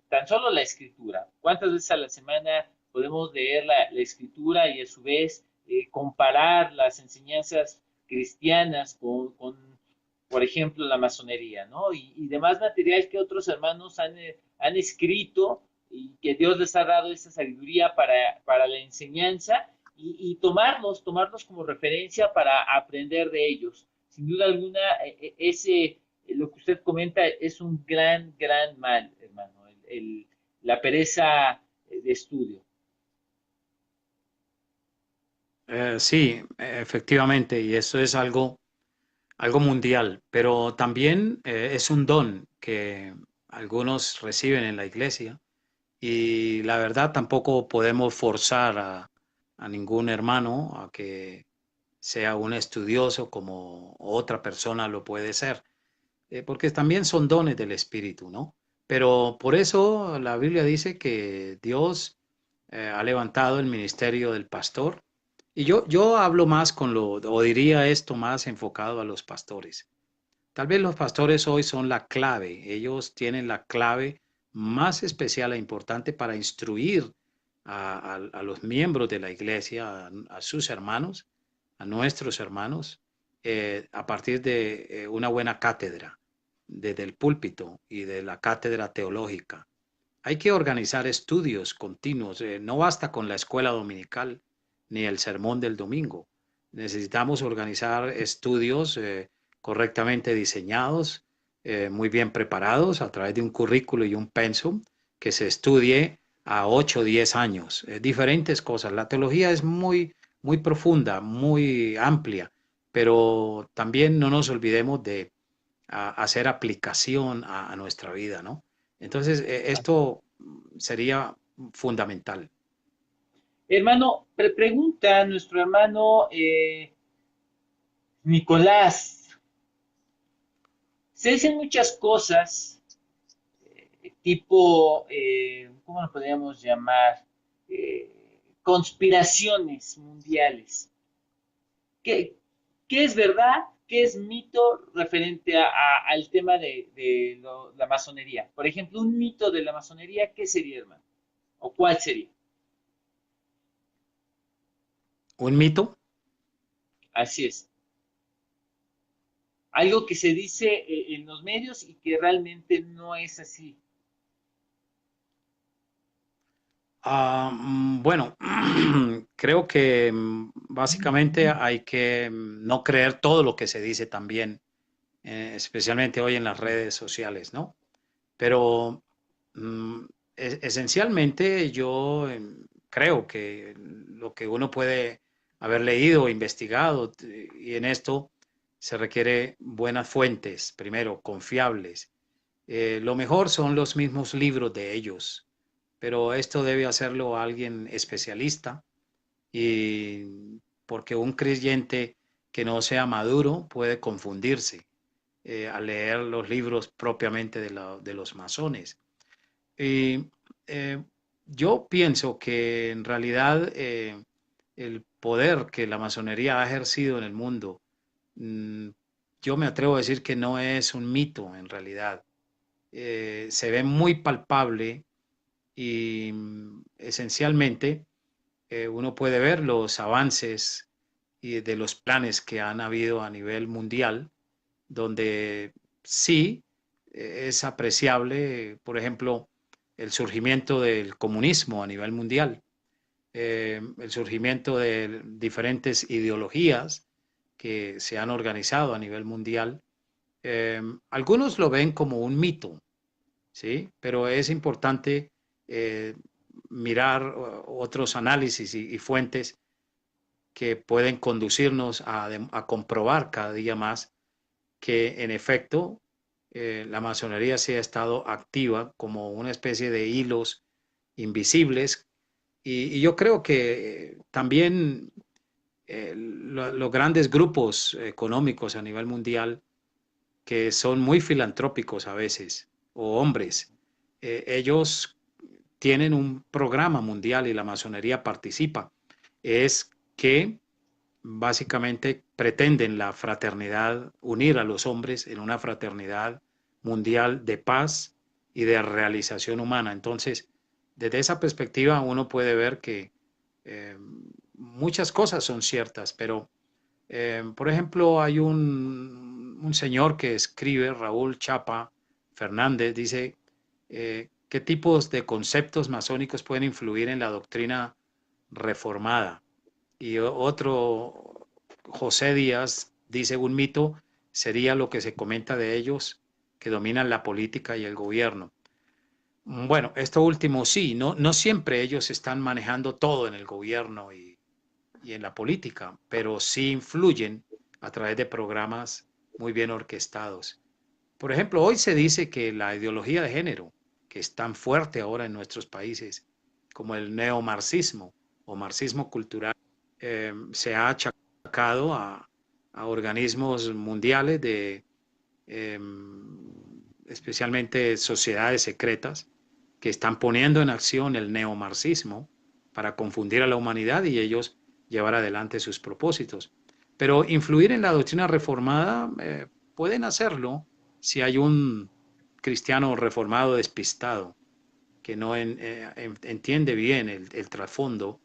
tan solo la escritura. ¿Cuántas veces a la semana podemos leer la escritura y a su vez comparar las enseñanzas cristianas por ejemplo, la masonería, ¿no? Y demás material que otros hermanos han escrito y que Dios les ha dado esa sabiduría para la enseñanza y tomarlos como referencia para aprender de ellos. Sin duda alguna, lo que usted comenta es un gran mal, hermano. La pereza de estudio. Sí, efectivamente, y eso es algo mundial, pero también es un don que algunos reciben en la iglesia y la verdad tampoco podemos forzar a ningún hermano a que sea un estudioso como otra persona lo puede ser, porque también son dones del Espíritu, ¿no? Pero por eso la Biblia dice que Dios ha levantado el ministerio del pastor. Y yo hablo más o diría esto más enfocado a los pastores. Tal vez los pastores hoy son la clave. Ellos tienen la clave más especial e importante para instruir a los miembros de la iglesia, a sus hermanos, a nuestros hermanos, a partir de una buena cátedra, desde el púlpito y de la cátedra teológica. Hay que organizar estudios continuos. No basta con la escuela dominical ni el sermón del domingo. Necesitamos organizar estudios correctamente diseñados, muy bien preparados a través de un currículo y un pensum que se estudie a 8 o 10 años. Diferentes cosas. La teología es muy profunda, muy amplia, pero también no nos olvidemos de hacer aplicación a nuestra vida, ¿no? Entonces, esto sería fundamental. Hermano, pregunta nuestro hermano Nicolás. Se dicen muchas cosas, tipo, ¿cómo lo podríamos llamar? Conspiraciones mundiales. ¿Qué, ¿Qué es verdad? ¿Qué es mito referente al tema de la masonería? Por ejemplo, un mito de la masonería, ¿qué sería, hermano? ¿O cuál sería? ¿Un mito? Así es. Algo que se dice en los medios y que realmente no es así. Bueno, creo que básicamente hay que no creer todo lo que se dice también, especialmente hoy en las redes sociales, ¿no? Pero mm, esencialmente yo creo que lo que uno puede haber leído, investigado, y en esto se requiere buenas fuentes, primero, confiables. Lo mejor son los mismos libros de ellos, pero esto debe hacerlo alguien especialista y porque un creyente que no sea maduro puede confundirse al leer los libros propiamente de los masones. Y eh, yo pienso que en realidad el poder que la masonería ha ejercido en el mundo, mm, yo me atrevo a decir que no es un mito en realidad. Se ve muy palpable y esencialmente uno puede ver los avances y de los planes que han habido a nivel mundial, donde sí es apreciable, por ejemplo, el surgimiento del comunismo a nivel mundial, el surgimiento de diferentes ideologías que se han organizado a nivel mundial. Algunos lo ven como un mito, ¿sí? Pero es importante eh, mirar otros análisis y fuentes que pueden conducirnos a comprobar cada día más que en efecto la masonería sí ha estado activa como una especie de hilos invisibles y yo creo que también los grandes grupos económicos a nivel mundial que son muy filantrópicos a veces, o hombres, ellos tienen un programa mundial y la masonería participa. Es que básicamente pretenden la fraternidad, unir a los hombres en una fraternidad mundial de paz y de realización humana. Entonces, desde esa perspectiva uno puede ver que eh, muchas cosas son ciertas, pero por ejemplo, hay un señor que escribe, Raúl Chapa Fernández, dice, ¿qué tipos de conceptos masónicos pueden influir en la doctrina reformada? Y otro, José Díaz, dice, un mito sería lo que se comenta de ellos que dominan la política y el gobierno. Bueno, esto último sí, no siempre ellos están manejando todo en el gobierno y en la política, pero sí influyen a través de programas muy bien orquestados. Por ejemplo, hoy se dice que la ideología de género, que es tan fuerte ahora en nuestros países, como el neomarxismo o marxismo cultural, se ha achacado a organismos mundiales de eh, especialmente sociedades secretas que están poniendo en acción el neomarxismo para confundir a la humanidad y ellos llevar adelante sus propósitos. Pero influir en la doctrina reformada pueden hacerlo si hay un cristiano reformado despistado que no entiende bien el trasfondo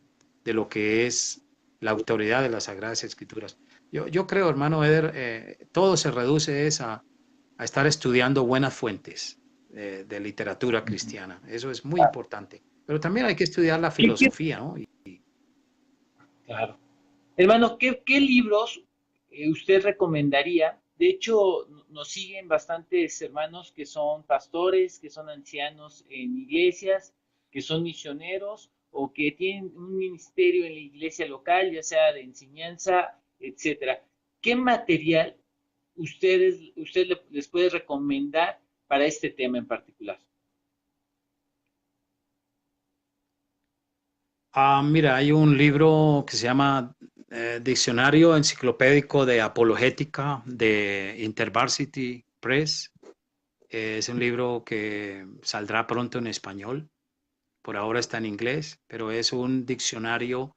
de lo que es la autoridad de las Sagradas Escrituras. Yo creo, hermano Eder, todo se reduce a estar estudiando buenas fuentes de literatura cristiana. Eso es muy Ah, importante. Pero también hay que estudiar la ¿qué- qué- filosofía, ¿no? Claro. Hermano, ¿qué libros usted recomendaría? De hecho, nos siguen bastantes hermanos que son pastores, que son ancianos en iglesias, que son misioneros o que tienen un ministerio en la iglesia local, ya sea de enseñanza, etcétera. ¿Qué material les puede recomendar para este tema en particular? Mira, hay un libro que se llama Diccionario Enciclopédico de Apologética de InterVarsity Press. Es un libro que saldrá pronto en español. Por ahora está en inglés, pero es un diccionario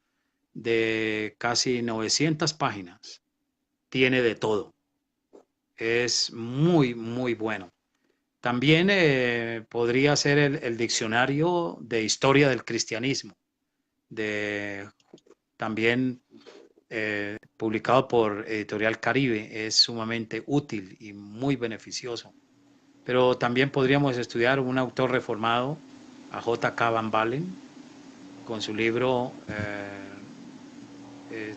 de casi 900 páginas. Tiene de todo. Es muy, muy bueno. También podría ser el diccionario de historia del cristianismo, de, también publicado por Editorial Caribe. Es sumamente útil y muy beneficioso. Pero también podríamos estudiar un autor reformado, a J. K. Van Balen, con su libro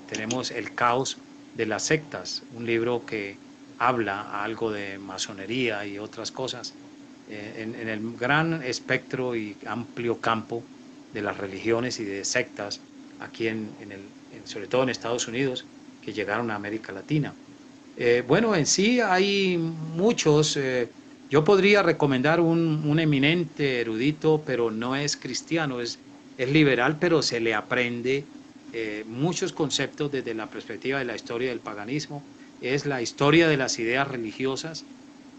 tenemos El caos de las sectas, un libro que habla algo de masonería y otras cosas en el gran espectro y amplio campo de las religiones y de sectas aquí sobre todo en Estados Unidos que llegaron a América Latina. Bueno, en sí hay muchos. Yo podría recomendar un eminente erudito, pero no es cristiano, es liberal, pero se le aprende muchos conceptos desde la perspectiva de la historia del paganismo. Es la historia de las ideas religiosas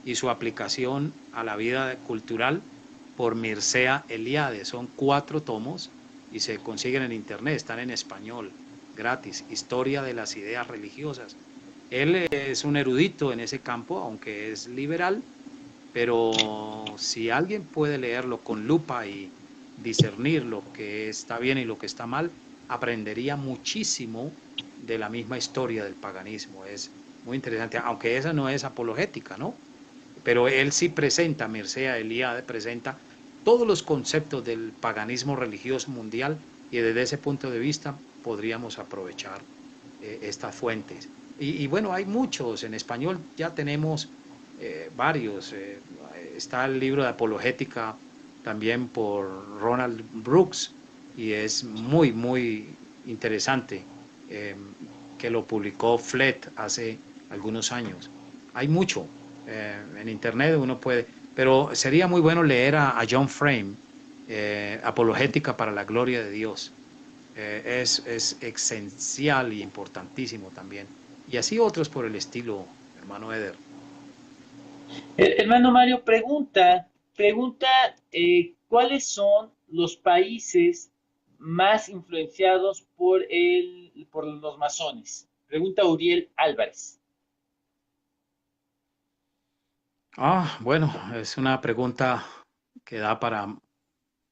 y su aplicación a la vida cultural por Mircea Eliade. Son 4 tomos y se consiguen en internet, están en español, gratis. Historia de las ideas religiosas. Él es un erudito en ese campo, aunque es liberal, pero si alguien puede leerlo con lupa y discernir lo que está bien y lo que está mal, aprendería muchísimo de la misma historia del paganismo. Es muy interesante, aunque esa no es apologética, ¿no? Pero él sí presenta, Mircea Eliade presenta todos los conceptos del paganismo religioso mundial y desde ese punto de vista podríamos aprovechar estas fuentes. Bueno, hay muchos, en español ya tenemos varios. Está el libro de apologética también por Ronald Brooks y es muy, muy interesante eh, que lo publicó Flett hace algunos años. Hay mucho en internet, uno puede, pero sería muy bueno leer a John Frame, Apologética para la Gloria de Dios. Es esencial y importantísimo también. Y así otros por el estilo, hermano Eder. Hermano Mario, pregunta, ¿cuáles son los países más influenciados por los masones? Pregunta Uriel Álvarez. Bueno, es una pregunta que da para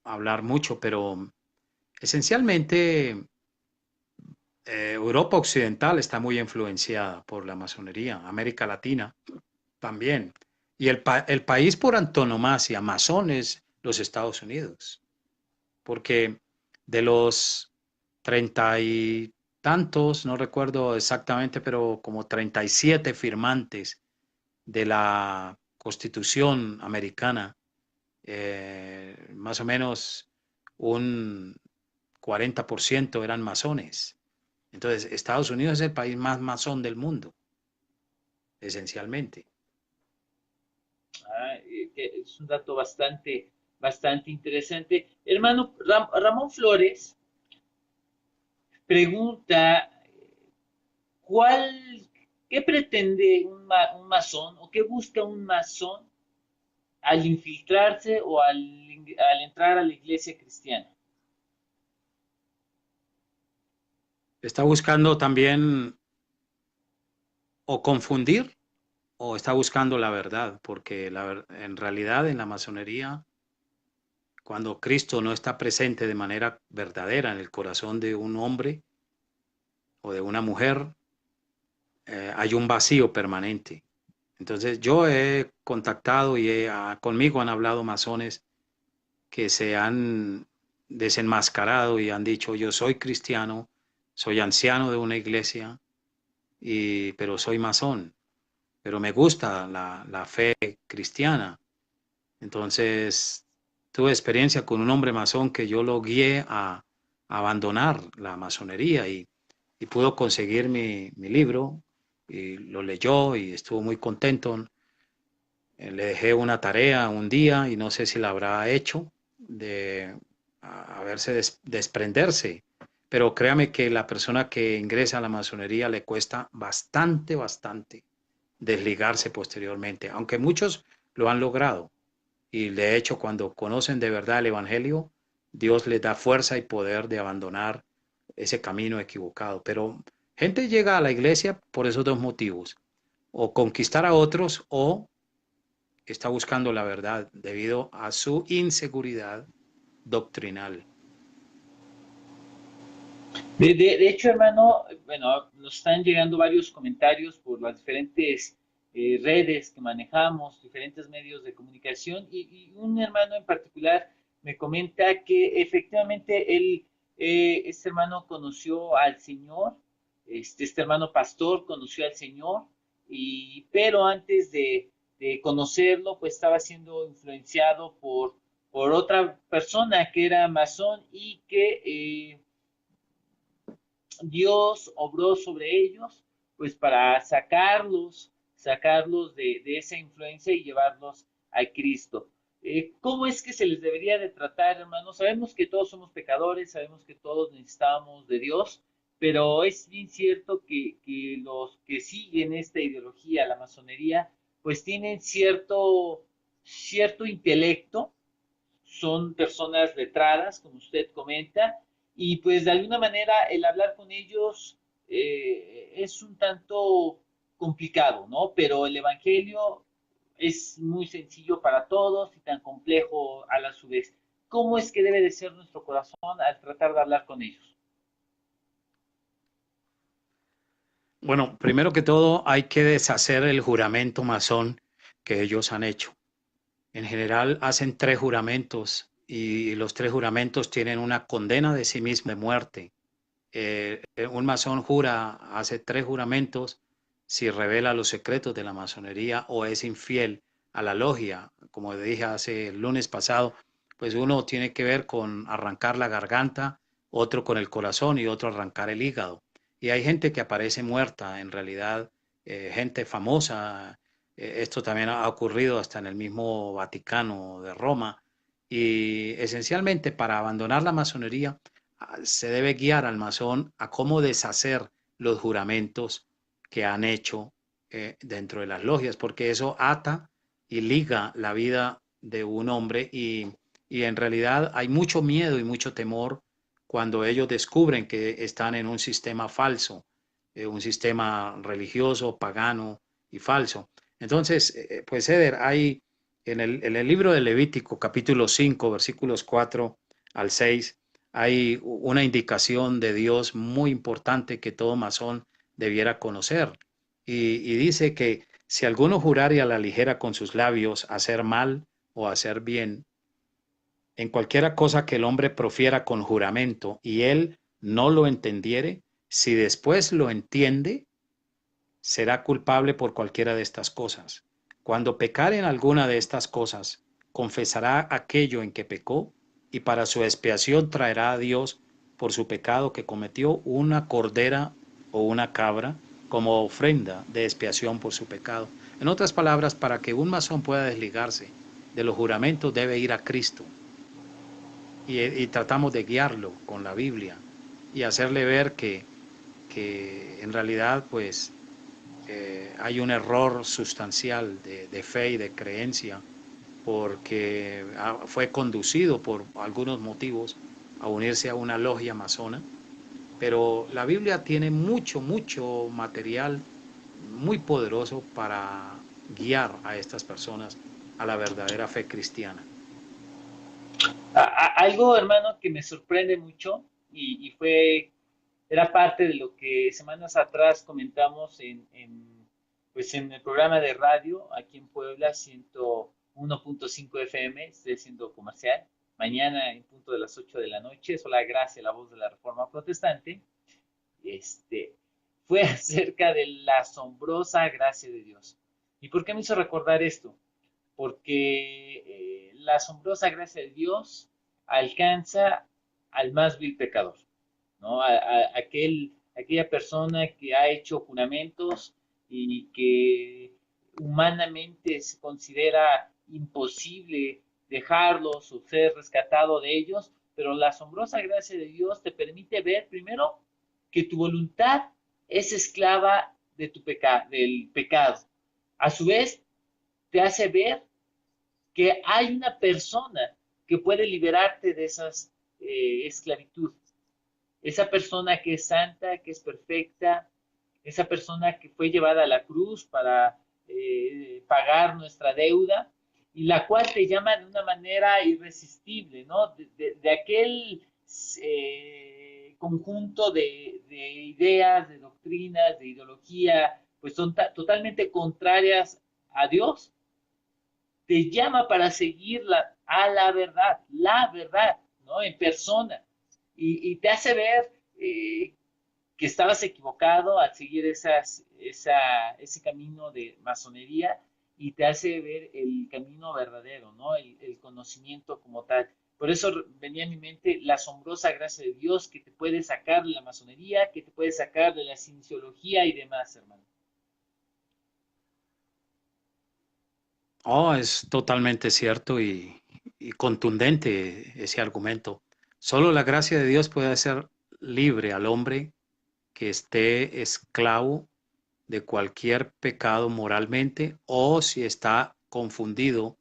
hablar mucho, pero esencialmente Europa Occidental está muy influenciada por la masonería, América Latina también. Y el país por antonomasia masón es los Estados Unidos, porque de los 30 y tantos, no recuerdo exactamente, pero como 37 firmantes de la Constitución americana, más o menos un 40% eran masones. Entonces, Estados Unidos es el país más masón del mundo, esencialmente. Que es un dato bastante interesante. Hermano Ramón Flores pregunta, ¿cuál, ¿qué pretende un masón o qué busca un masón al infiltrarse o al entrar a la iglesia cristiana? Está buscando también o confundir o está buscando la verdad, porque en realidad en la masonería, cuando Cristo no está presente de manera verdadera en el corazón de un hombre o de una mujer, hay un vacío permanente. Entonces yo he contactado y conmigo han hablado masones que se han desenmascarado y han dicho, yo soy cristiano, soy anciano de una iglesia, pero soy masón, pero me gusta la fe cristiana. Entonces tuve experiencia con un hombre masón que yo lo guié a abandonar la masonería y pudo conseguir mi libro y lo leyó y estuvo muy contento. Le dejé una tarea un día y no sé si la habrá hecho de a verse desprenderse. Pero créame que la persona que ingresa a la masonería le cuesta bastante, bastante desligarse posteriormente, aunque muchos lo han logrado. Y de hecho, cuando conocen de verdad el Evangelio, Dios les da fuerza y poder de abandonar ese camino equivocado. Pero gente llega a la iglesia por esos dos motivos, o conquistar a otros o está buscando la verdad debido a su inseguridad doctrinal. De hecho, hermano, bueno, nos están llegando varios comentarios por las diferentes redes que manejamos, diferentes medios de comunicación, y un hermano en particular me comenta que efectivamente él, este hermano conoció al Señor, este hermano pastor conoció al Señor, pero antes de conocerlo, pues estaba siendo influenciado por otra persona que era masón y que Dios obró sobre ellos, pues para sacarlos de esa influencia y llevarlos a Cristo. ¿Cómo es que se les debería de tratar, hermanos? Sabemos que todos somos pecadores, sabemos que todos necesitamos de Dios, pero es bien cierto que los que siguen esta ideología, la masonería, pues tienen cierto intelecto, son personas letradas, como usted comenta, y pues de alguna manera el hablar con ellos es un tanto complicado, ¿no? Pero el Evangelio es muy sencillo para todos y tan complejo a la su vez. ¿Cómo es que debe de ser nuestro corazón al tratar de hablar con ellos? Bueno, primero que todo hay que deshacer el juramento masón que ellos han hecho. En general hacen 3 juramentos y los 3 juramentos tienen una condena de sí mismo de muerte. Un masón hace 3 juramentos si revela los secretos de la masonería o es infiel a la logia. Como dije hace el lunes pasado, pues uno tiene que ver con arrancar la garganta, otro con el corazón y otro arrancar el hígado. Y hay gente que aparece muerta, en realidad, gente famosa. Esto también ha ocurrido hasta en el mismo Vaticano de Roma. Y esencialmente para abandonar la masonería se debe guiar al masón a cómo deshacer los juramentos que han hecho dentro de las logias, porque eso ata y liga la vida de un hombre y en realidad hay mucho miedo y mucho temor cuando ellos descubren que están en un sistema falso, un sistema religioso, pagano y falso. Entonces, pues Eder, hay en el libro de Levítico, capítulo 5 versículos 4 al 6 hay una indicación de Dios muy importante que todo masón debiera conocer. Y dice que si alguno jurare a la ligera con sus labios hacer mal o hacer bien, en cualquiera cosa que el hombre profiera con juramento y él no lo entendiere, si después lo entiende, será culpable por cualquiera de estas cosas. Cuando pecare en alguna de estas cosas, confesará aquello en que pecó y para su expiación traerá a Dios por su pecado que cometió una cordera o una cabra como ofrenda de expiación por su pecado. En otras palabras, para que un masón pueda desligarse de los juramentos debe ir a Cristo y tratamos de guiarlo con la Biblia y hacerle ver que en realidad pues hay un error sustancial de fe y de creencia porque fue conducido por algunos motivos a unirse a una logia masona, pero la Biblia tiene mucho material muy poderoso para guiar a estas personas a la verdadera fe cristiana. Algo, hermano, que me sorprende mucho era parte de lo que semanas atrás comentamos pues en el programa de radio aquí en Puebla, 101.5 FM, estoy haciendo comercial, mañana en punto de las 8 de la noche, Sola Gracia, la voz de la Reforma Protestante, este, fue acerca de la asombrosa gracia de Dios. ¿Y por qué me hizo recordar esto? Porque la asombrosa gracia de Dios alcanza al más vil pecador, ¿no? Aquella persona que ha hecho juramentos y que humanamente se considera imposible dejarlos o ser rescatado de ellos, pero la asombrosa gracia de Dios te permite ver primero que tu voluntad es esclava de del pecado. A su vez, te hace ver que hay una persona que puede liberarte de esas esclavitud. Esa persona que es santa, que es perfecta, esa persona que fue llevada a la cruz para pagar nuestra deuda y la cual te llama de una manera irresistible, ¿no? De aquel conjunto de ideas, de doctrinas, de ideología, pues son totalmente contrarias a Dios, te llama para seguirla a la verdad, ¿no? En persona. Te hace ver que estabas equivocado al seguir ese camino de masonería y te hace ver el camino verdadero, ¿no? El conocimiento como tal. Por eso venía a mi mente la asombrosa gracia de Dios que te puede sacar de la masonería, que te puede sacar de la cienciología y demás, hermano. Oh, es totalmente cierto y contundente ese argumento. Solo la gracia de Dios puede hacer libre al hombre que esté esclavo de cualquier pecado moralmente o si está confundido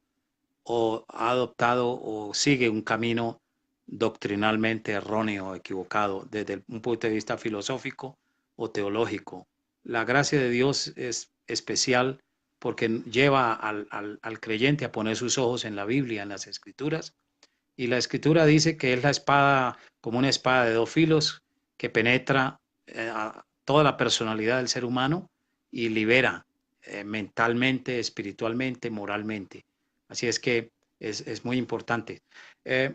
o ha adoptado o sigue un camino doctrinalmente erróneo o equivocado desde un punto de vista filosófico o teológico. La gracia de Dios es especial porque lleva al creyente a poner sus ojos en la Biblia, en las Escrituras, y la Escritura dice que es la espada como una espada de dos filos que penetra a toda la personalidad del ser humano y libera mentalmente, espiritualmente, moralmente. Así es que es muy importante.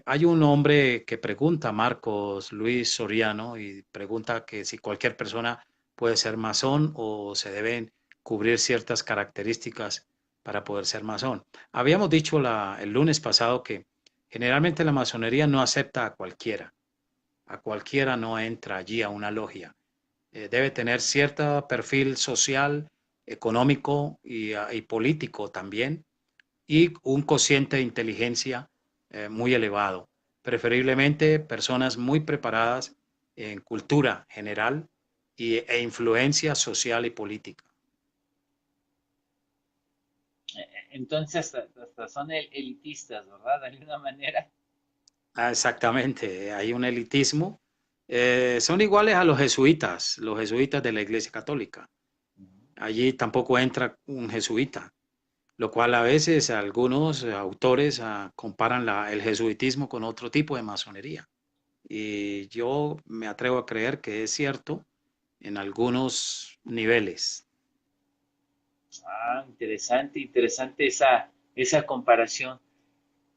Hay un hombre que pregunta, Marcos Luis Soriano, y pregunta que si cualquier persona puede ser masón o se deben cubrir ciertas características para poder ser masón. Habíamos dicho el lunes pasado que generalmente la masonería no acepta a cualquiera no entra allí a una logia. Debe tener cierto perfil social, económico y político también, y un cociente de inteligencia muy elevado. Preferiblemente personas muy preparadas en cultura general e influencia social y política. Entonces, hasta son elitistas, ¿verdad? De alguna manera. Exactamente, hay un elitismo. Son iguales a los jesuitas de la Iglesia Católica. Allí tampoco entra un jesuita, lo cual a veces algunos autores comparan el jesuitismo con otro tipo de masonería. Y yo me atrevo a creer que es cierto en algunos niveles. Interesante, interesante esa comparación.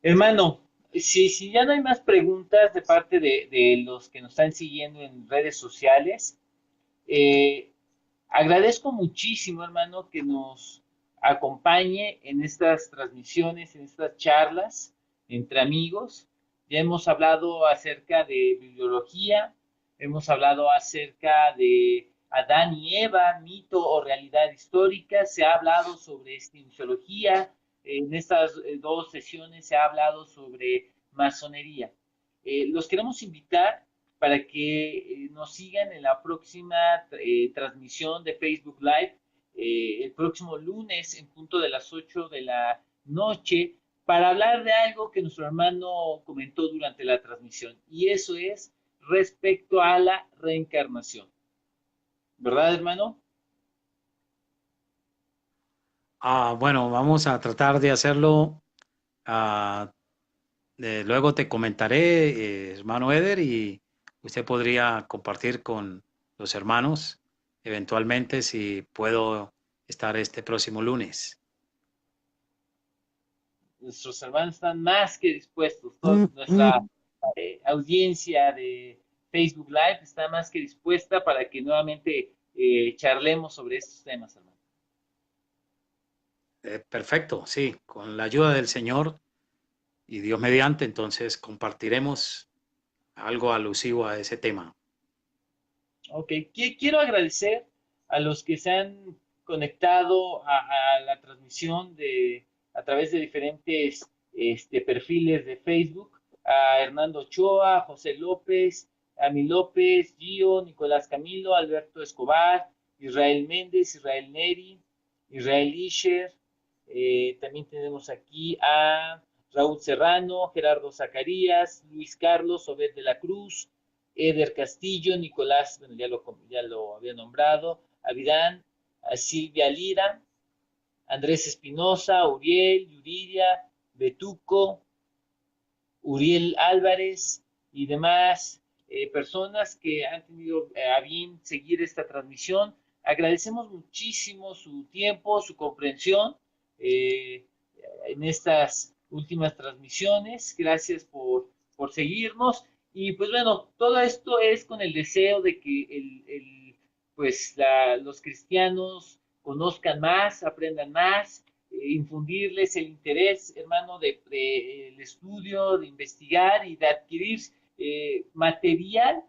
Hermano, si ya no hay más preguntas de parte de los que nos están siguiendo en redes sociales, eh, agradezco muchísimo, hermano, que nos acompañe en estas transmisiones, en estas charlas entre amigos. Ya hemos hablado acerca de bibliología, hemos hablado acerca de Adán y Eva, mito o realidad histórica, se ha hablado sobre cienciología, en estas dos sesiones se ha hablado sobre masonería. Los queremos invitar para que nos sigan en la próxima transmisión de Facebook Live el próximo lunes en punto de las 8 de la noche para hablar de algo que nuestro hermano comentó durante la transmisión, y eso es respecto a la reencarnación. ¿Verdad, hermano? Bueno, vamos a tratar de hacerlo. ah, Luego te comentaré, hermano Eder, y usted podría compartir con los hermanos eventualmente si puedo estar este próximo lunes. Nuestros hermanos están más que dispuestos. Nuestra audiencia de Facebook Live está más que dispuesta para que nuevamente charlemos sobre estos temas, hermano. Perfecto, sí, con la ayuda del Señor y Dios mediante, entonces compartiremos algo alusivo a ese tema. Ok, quiero agradecer a los que se han conectado a la transmisión a través de diferentes perfiles de Facebook, a Hernando Ochoa, a José López, a Mi López, Gio, Nicolás Camilo, Alberto Escobar, Israel Méndez, Israel Neri, Israel Isher, también tenemos aquí a Raúl Serrano, Gerardo Zacarías, Luis Carlos, Obed de la Cruz, Eder Castillo, Nicolás, bueno, ya lo había nombrado, Avidán, a Silvia Lira, Andrés Espinosa, Uriel, Yuridia, Betuco, Uriel Álvarez y demás personas que han tenido a bien seguir esta transmisión. Agradecemos muchísimo su tiempo, su comprensión en estas últimas transmisiones. Gracias por seguirnos. Y pues bueno, todo esto es con el deseo de que los cristianos conozcan más, aprendan más, infundirles el interés, hermano, el estudio, de investigar y de adquirir material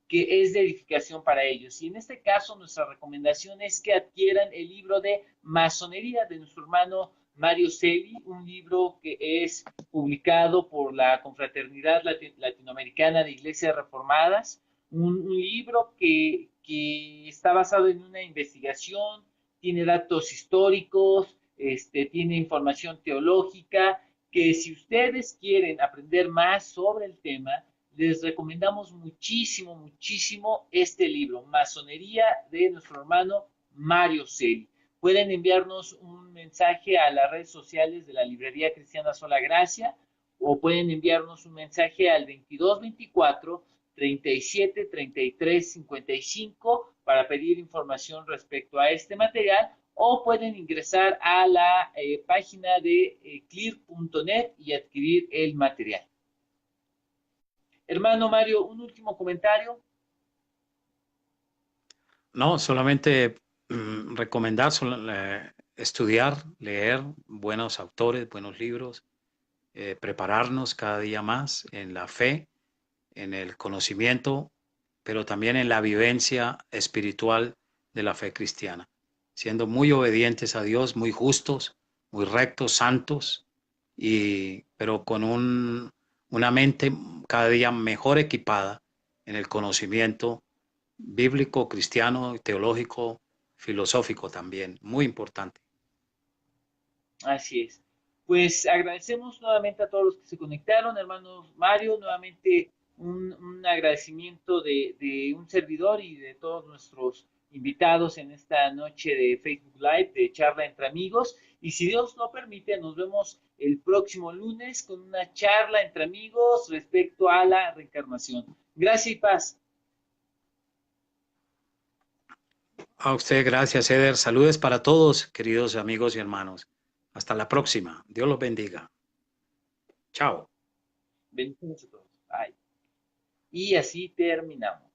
que es de edificación para ellos. Y en este caso, nuestra recomendación es que adquieran el libro de Masonería de nuestro hermano Mario Celi, un libro que es publicado por la Confraternidad Latinoamericana de Iglesias Reformadas, un libro que está basado en una investigación, tiene datos históricos, tiene información teológica, que si ustedes quieren aprender más sobre el tema, les recomendamos muchísimo, muchísimo este libro, Masonería de nuestro hermano Mario Celi. Pueden enviarnos un mensaje a las redes sociales de la Librería Cristiana Sola Gracia o pueden enviarnos un mensaje al 2224 37 33 55 para pedir información respecto a este material, o pueden ingresar a la página de clear.net y adquirir el material. Hermano Mario, un último comentario. No, solamente recomendar estudiar, leer buenos autores, buenos libros, prepararnos cada día más en la fe, en el conocimiento, pero también en la vivencia espiritual de la fe cristiana, siendo muy obedientes a Dios, muy justos, muy rectos, santos, pero con una mente cada día mejor equipada en el conocimiento bíblico, cristiano, teológico, filosófico también, muy importante. Así es. Pues agradecemos nuevamente a todos los que se conectaron, hermano Mario, nuevamente un agradecimiento de un servidor y de todos nuestros invitados en esta noche de Facebook Live, de charla entre amigos. Y si Dios lo permite, nos vemos el próximo lunes con una charla entre amigos respecto a la reencarnación. Gracias y paz. A usted, gracias, Eder. Saludes para todos, queridos amigos y hermanos. Hasta la próxima. Dios los bendiga. Chao. Bendiciones a todos. Bye. Y así terminamos.